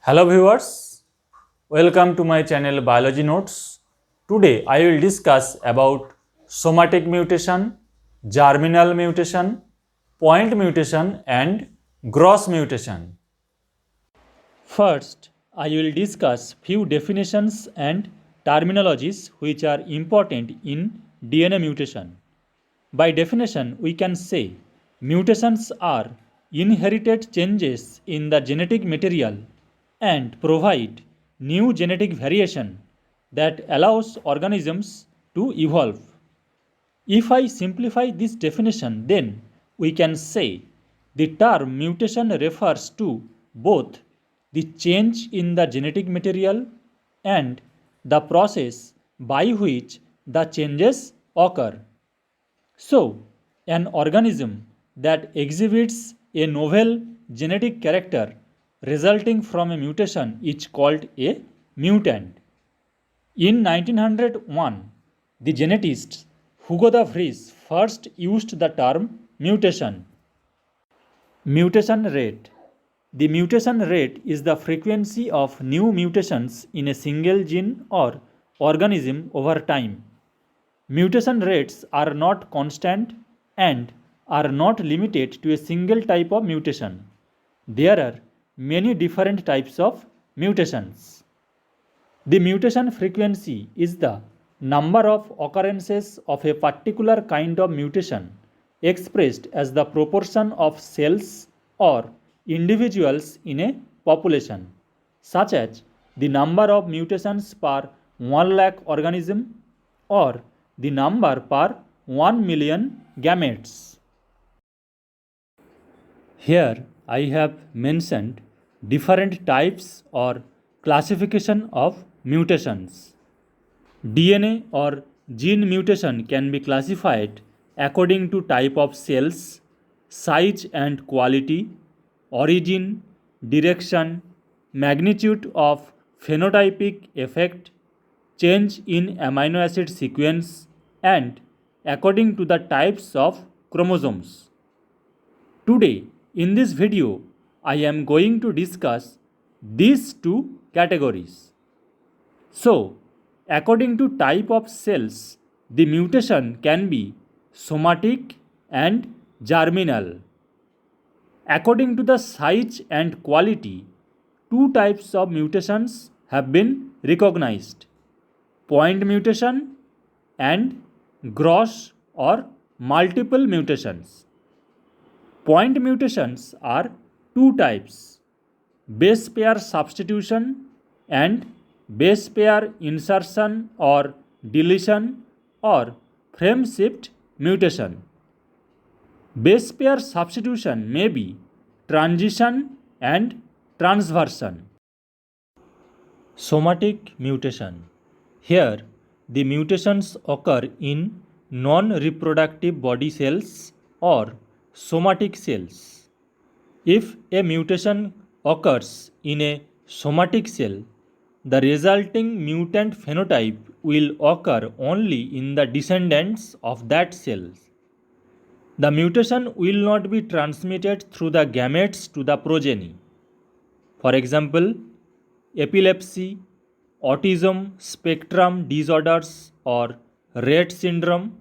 Hello viewers, welcome to my channel Biology Notes. Today I will discuss about somatic mutation, germinal mutation, point mutation and gross mutation. First, I will discuss few definitions and terminologies which are important in DNA mutation. By definition, we can say mutations are inherited changes in the genetic material and provide new genetic variation that allows organisms to evolve. If I simplify this definition, then we can say the term mutation refers to both the change in the genetic material and the process by which the changes occur. So, an organism that exhibits a novel genetic character resulting from a mutation is called a mutant. In 1901, the genetist Hugo de Vries first used the term mutation. Mutation rate. The mutation rate is the frequency of new mutations in a single gene or organism over time. Mutation rates are not constant and are not limited to a single type of mutation. There are many different types of mutations. The mutation frequency is the number of occurrences of a particular kind of mutation expressed as the proportion of cells or individuals in a population, such as the number of mutations per 1 lakh organism or the number per 1 million gametes. Here I have mentioned different types or classification of mutations. DNA or gene mutation can be classified according to type of cells, size and quality, origin, direction, magnitude of phenotypic effect, change in amino acid sequence, and according to the types of chromosomes. Today, in this video, I am going to discuss these two categories. So, according to type of cells, the mutation can be somatic and germinal. According to the size and quality, two types of mutations have been recognized: point mutation and gross or multiple mutations. Point mutations are two types: base pair substitution and base pair insertion or deletion or frame shift mutation. Base pair substitution may be transition and transversion. Somatic mutation. Here, the mutations occur in non-reproductive body cells or somatic cells. If a mutation occurs in a somatic cell, the resulting mutant phenotype will occur only in the descendants of that cell. The mutation will not be transmitted through the gametes to the progeny. For example, epilepsy, autism spectrum disorders or Rett syndrome,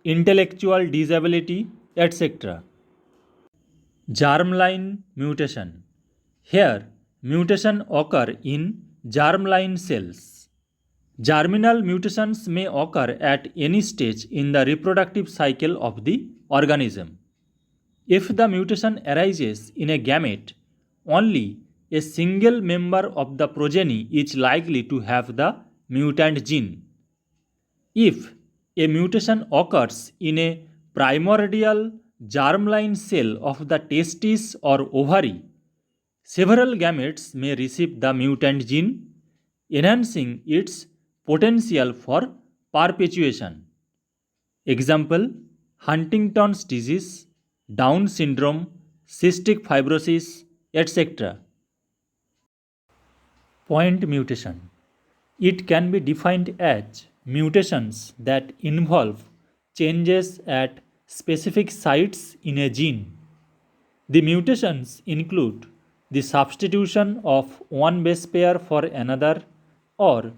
intellectual disability, etc. Germline mutation. Here, mutation occur in germline cells. Germinal mutations may occur at any stage in the reproductive cycle of the organism. If the mutation arises in a gamete, only a single member of the progeny is likely to have the mutant gene. If a mutation occurs in a primordial germline cell of the testis or ovary, several gametes may receive the mutant gene, enhancing its potential for perpetuation. Example: Huntington's disease, Down syndrome, cystic fibrosis, etc. Point mutation. It can be defined as mutations that involve changes at specific sites in a gene. The mutations include the substitution of one base pair for another, or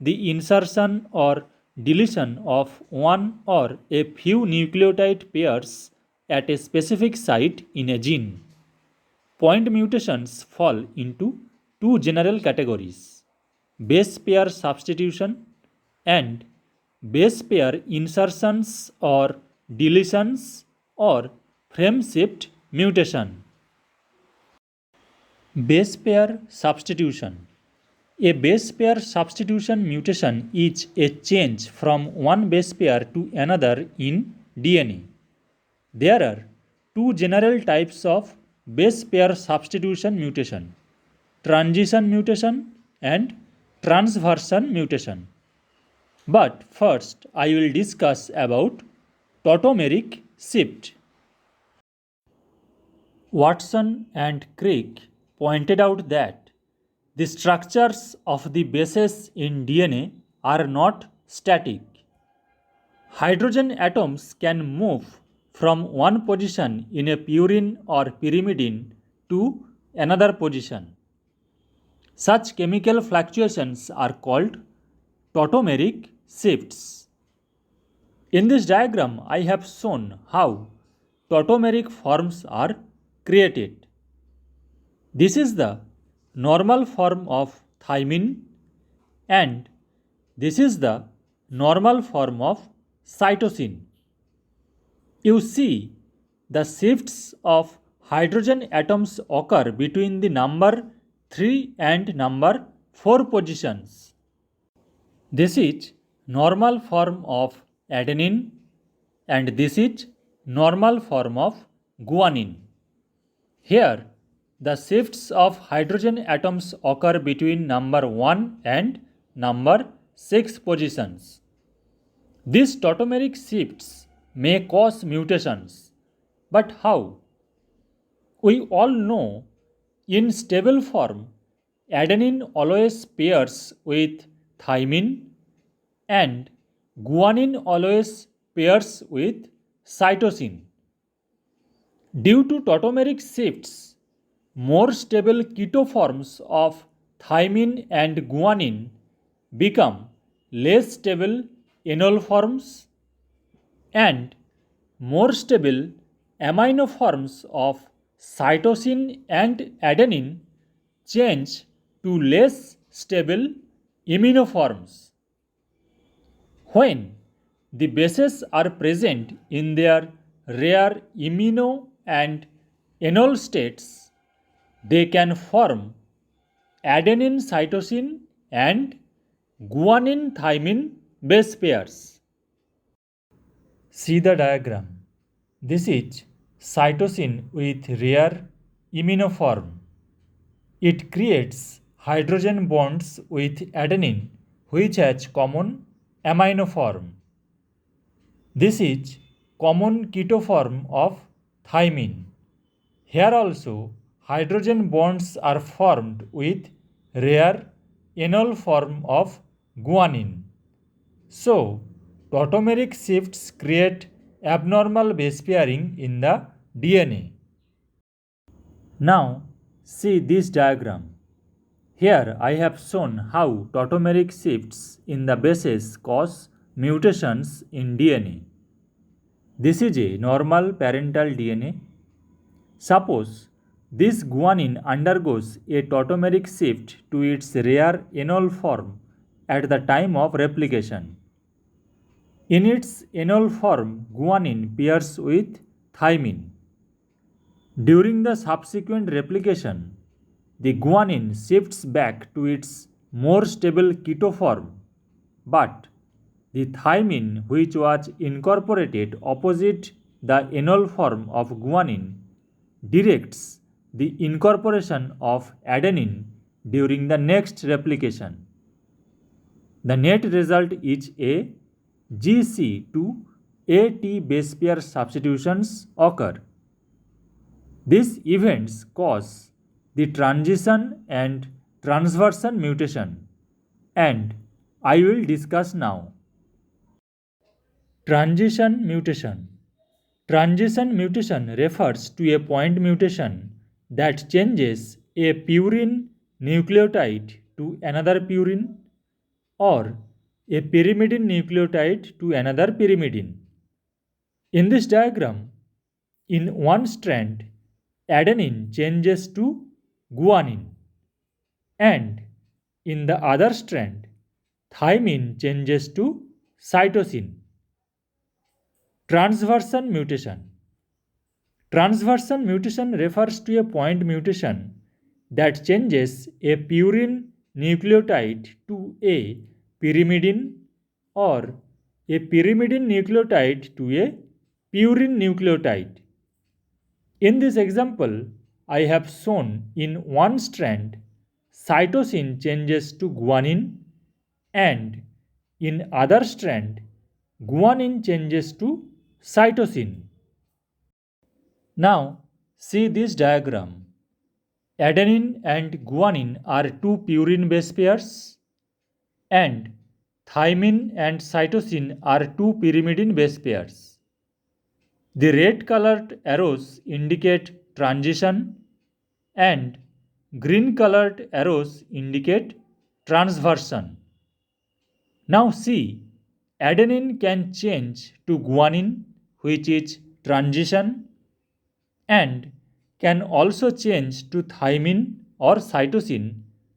the insertion or deletion of one or a few nucleotide pairs at a specific site in a gene. Point mutations fall into two general categories: base pair substitution and base pair insertions or deletions or frame shift mutation. Base pair substitution. A base pair substitution mutation is a change from one base pair to another in DNA. There are two general types of base pair substitution mutation: transition mutation and transversion mutation. But first I will discuss about tautomeric shift. Watson and Crick pointed out that the structures of the bases in DNA are not static. Hydrogen atoms can move from one position in a purine or pyrimidine to another position. Such chemical fluctuations are called tautomeric shifts. In this diagram, I have shown how tautomeric forms are created. This is the normal form of thymine and this is the normal form of cytosine. You see, the shifts of hydrogen atoms occur between the number 3 and number 4 positions. This is normal form of adenine and this is normal form of guanine. Here, the shifts of hydrogen atoms occur between number 1 and number 6 positions. These tautomeric shifts may cause mutations. But how? We all know in stable form, adenine always pairs with thymine and guanine always pairs with cytosine. Due to tautomeric shifts, more stable ketoforms of thymine and guanine become less stable enol forms and more stable amino forms of cytosine and adenine change to less stable iminoforms. When the bases are present in their rare imino and enol states, they can form adenine cytosine and guanine thymine base pairs. See the diagram. This is cytosine with rare iminoform. It creates hydrogen bonds with adenine which has common amino form. This is common ketoform of thymine. Here also hydrogen bonds are formed with rare enol form of guanine. So, tautomeric shifts create abnormal base pairing in the DNA. Now, see this diagram. Here I have shown how tautomeric shifts in the bases cause mutations in DNA. This is a normal parental DNA. Suppose this guanine undergoes a tautomeric shift to its rare enol form at the time of replication. In its enol form, guanine pairs with thymine. During the subsequent replication, the guanine shifts back to its more stable keto form, but the thymine, which was incorporated opposite the enol form of guanine, directs the incorporation of adenine during the next replication. The net result is a GC to AT base pair substitutions occur. These events cause the transition and transversion mutation, and I will discuss now. Transition mutation. Transition mutation refers to a point mutation that changes a purine nucleotide to another purine or a pyrimidine nucleotide to another pyrimidine. In this diagram, in one strand, adenine changes to guanine, and in the other strand, thymine changes to cytosine. Transversion mutation. Transversion mutation refers to a point mutation that changes a purine nucleotide to a pyrimidine or a pyrimidine nucleotide to a purine nucleotide. In this example, I have shown in one strand cytosine changes to guanine and in other strand guanine changes to cytosine. Now see this diagram. Adenine and guanine are two purine base pairs and thymine and cytosine are two pyrimidine base pairs. The red colored arrows indicate transition and green colored arrows indicate transversion. Now see, adenine can change to guanine, which is transition, and can also change to thymine or cytosine,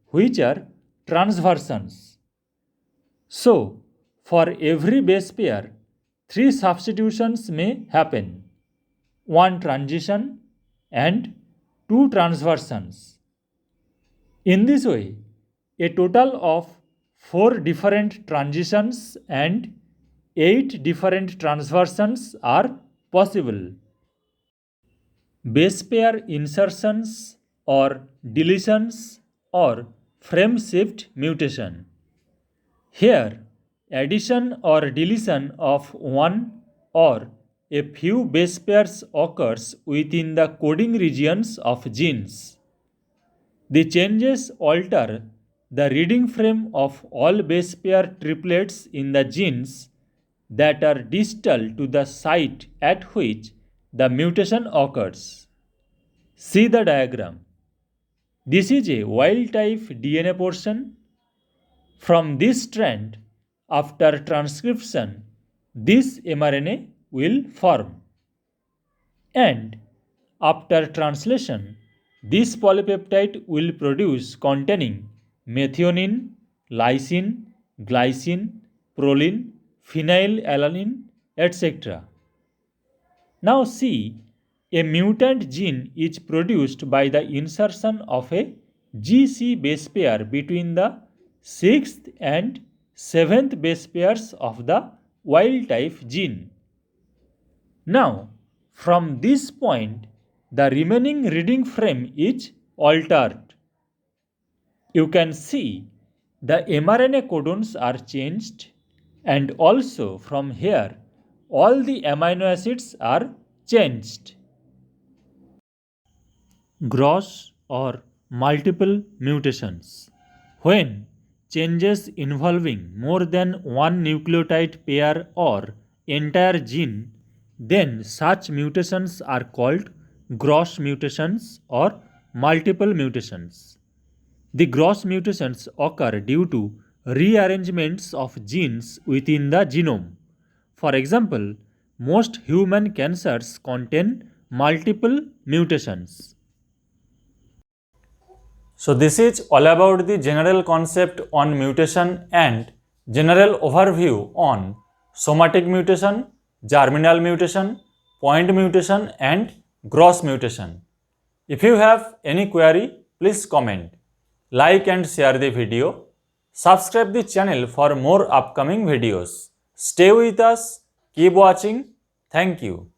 which are transversions. So, for every base pair, 3 substitutions may happen: 1 transition and 2 transversions. In this way, a total of 4 different transitions and 8 different transversions are possible. Base pair insertions or deletions or frame shift mutation. Here, addition or deletion of one or a few base pairs occurs within the coding regions of genes. The changes alter the reading frame of all base pair triplets in the genes that are distal to the site at which the mutation occurs. See the diagram. This is a wild type DNA portion. From this strand, after transcription, this mRNA will form. And after translation, this polypeptide will produce containing methionine, lysine, glycine, proline, phenylalanine, etc. Now see, a mutant gene is produced by the insertion of a GC base pair between the 6th and 7th base pairs of the wild type gene. Now, from this point, the remaining reading frame is altered. You can see the mRNA codons are changed, and also from here all the amino acids are changed. Gross or multiple mutations. When changes involving more than one nucleotide pair or entire gene, then such mutations are called gross mutations or multiple mutations. The gross mutations occur due to rearrangements of genes within the genome. For example, most human cancers contain multiple mutations. So this is all about the general concept on mutation and general overview on somatic mutation, germinal mutation, point mutation and gross mutation. If you have any query, please comment, like and share the video. Subscribe the channel for more upcoming videos. Stay with us, keep watching. Thank you.